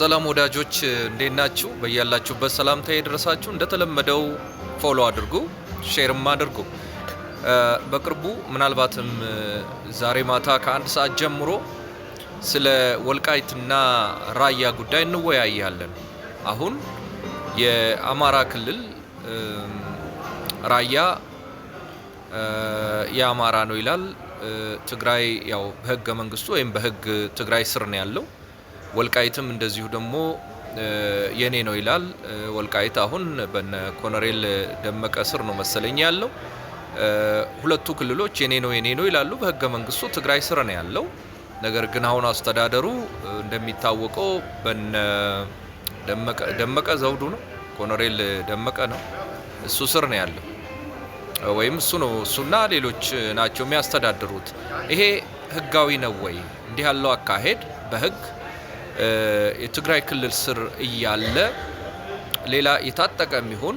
ሰላም ወዳጆች እንዴት ናችሁ? በያላችሁበት ሰላምታዬ ይድረሳችሁ። እንደተለመደው ፎሎ አድርጉ፣ ሼርም አድርጉ። በቅርቡ ምናልባትም ዛሬ ማታ ከአንድ ሰዓት ጀምሮ ስለ ወልቃይትና ራያ ጉዳይ እንወያያለን። አሁን የአማራ ክልል ራያ የአማራ ነው ይላል። ትግራይ ያው በህገ መንግስቱ ወይም በህግ ትግራይ ስር ነው ያለው። ወልቃይትም እንደዚሁ ደግሞ የኔ ነው ይላል። ወልቃይት አሁን በነ ኮሎኔል ደመቀ ስር ነው መሰለኝ ያለው። ሁለቱ ክልሎች የኔ ነው ይላሉ። በህገ መንግስቱ ትግራይ ስር ነው ያለው። ነገር ግን አሁን አስተዳደሩ እንደሚታወቀው በነ ደመቀ ዘውዱ ነው፣ ኮሎኔል ደመቀ ነው፣ እሱ ስር ነው ያለው። ወይም እሱና ሌሎች ናቸው የሚያስተዳድሩት። ይሄ ህጋዊ ነው ወይ? እንዲህ ያለው አካሄድ በህግ የትግራይ ክልል ስር እያለ ሌላ የታጠቀ የሚሆን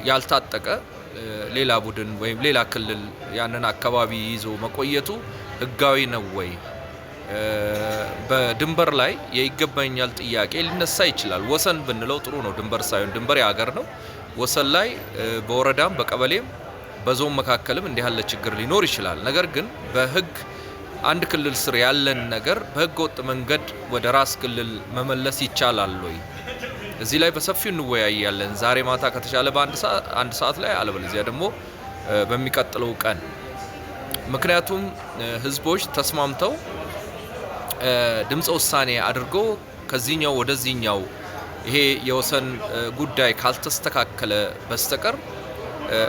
ያልታጠቀ ሌላ ቡድን ወይም ሌላ ክልል ያንን አካባቢ ይዞ መቆየቱ ህጋዊ ነው ወይ? በድንበር ላይ የይገባኛል ጥያቄ ሊነሳ ይችላል። ወሰን ብንለው ጥሩ ነው። ድንበር ሳይሆን ድንበር የሀገር ነው። ወሰን ላይ በወረዳም በቀበሌም በዞን መካከልም እንዲህ ያለ ችግር ሊኖር ይችላል። ነገር ግን በህግ አንድ ክልል ስር ያለን ነገር በህገ ወጥ መንገድ ወደ ራስ ክልል መመለስ ይቻላል ወይ? እዚህ ላይ በሰፊው እንወያያለን። ዛሬ ማታ ከተቻለ በአንድ ሰዓት ላይ አለበለዚያ ደግሞ በሚቀጥለው ቀን። ምክንያቱም ህዝቦች ተስማምተው ድምፀ ውሳኔ አድርገው ከዚህኛው ወደዚህኛው ይሄ የወሰን ጉዳይ ካልተስተካከለ በስተቀር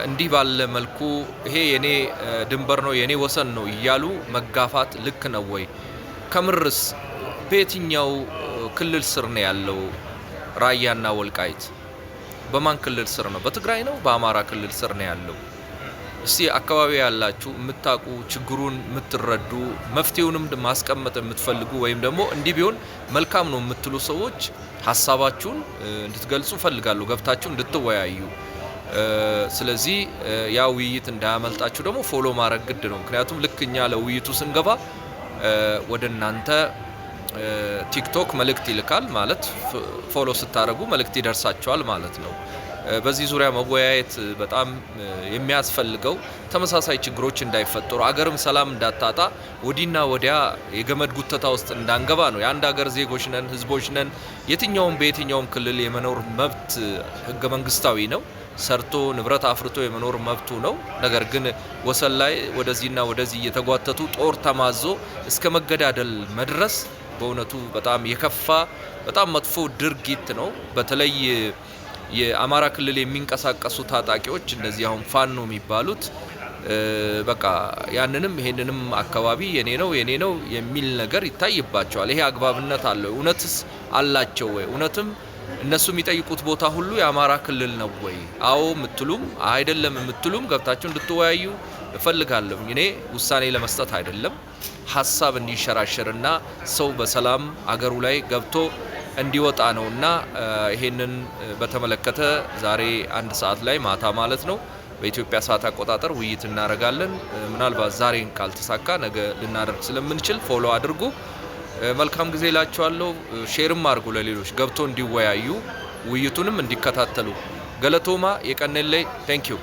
እንዲህ ባለ መልኩ ይሄ የኔ ድንበር ነው የኔ ወሰን ነው እያሉ መጋፋት ልክ ነው ወይ? ከምርስ በየትኛው ክልል ስር ነው ያለው ራያና ወልቃይት? በማን ክልል ስር ነው? በትግራይ ነው? በአማራ ክልል ስር ነው ያለው? እስቲ አካባቢ ያላችሁ የምታውቁ ችግሩን የምትረዱ መፍትሄውንም ማስቀመጥ የምትፈልጉ ወይም ደግሞ እንዲህ ቢሆን መልካም ነው የምትሉ ሰዎች ሀሳባችሁን እንድትገልጹ ፈልጋለሁ፣ ገብታችሁ እንድትወያዩ። ስለዚህ ያ ውይይት እንዳያመልጣችሁ ደግሞ ፎሎ ማድረግ ግድ ነው። ምክንያቱም ልክኛ ለውይይቱ ስንገባ ወደ እናንተ ቲክቶክ መልእክት ይልካል ማለት ፎሎ ስታደርጉ መልእክት ይደርሳቸዋል ማለት ነው። በዚህ ዙሪያ መወያየት በጣም የሚያስፈልገው ተመሳሳይ ችግሮች እንዳይፈጠሩ፣ አገርም ሰላም እንዳታጣ፣ ወዲና ወዲያ የገመድ ጉተታ ውስጥ እንዳንገባ ነው። የአንድ ሀገር ዜጎች ነን፣ ህዝቦች ነን። በየትኛውም ክልል የመኖር መብት ህገ መንግስታዊ ነው። ሰርቶ ንብረት አፍርቶ የመኖር መብቱ ነው። ነገር ግን ወሰን ላይ ወደዚህና ወደዚህ እየተጓተቱ ጦር ተማዞ እስከ መገዳደል መድረስ በእውነቱ በጣም የከፋ በጣም መጥፎ ድርጊት ነው። በተለይ የአማራ ክልል የሚንቀሳቀሱ ታጣቂዎች እነዚህ አሁን ፋኖ የሚባሉት በቃ ያንንም ይሄንንም አካባቢ የኔ ነው የሚል ነገር ይታይባቸዋል። ይሄ አግባብነት አለው? እውነትስ አላቸው ወይ? እውነትም እነሱ የሚጠይቁት ቦታ ሁሉ የአማራ ክልል ነው ወይ? አዎ የምትሉም አይደለም የምትሉም ገብታችሁ እንድትወያዩ እፈልጋለሁ። እኔ ውሳኔ ለመስጠት አይደለም፣ ሀሳብ እንዲሸራሸርና ሰው በሰላም አገሩ ላይ ገብቶ እንዲወጣ ነውና ይሄንን በተመለከተ ዛሬ አንድ ሰዓት ላይ ማታ ማለት ነው በኢትዮጵያ ሰዓት አቆጣጠር ውይይት እናደርጋለን። ምናልባት ዛሬን ካልተሳካ ነገ ልናደርግ ስለምንችል ፎሎ አድርጉ። መልካም ጊዜ እላችኋለሁ። ሼርም አድርጉ ለሌሎች ገብቶ እንዲወያዩ ውይይቱንም እንዲከታተሉ። ገለቶማ የቀነለይ ቴንክ ዩ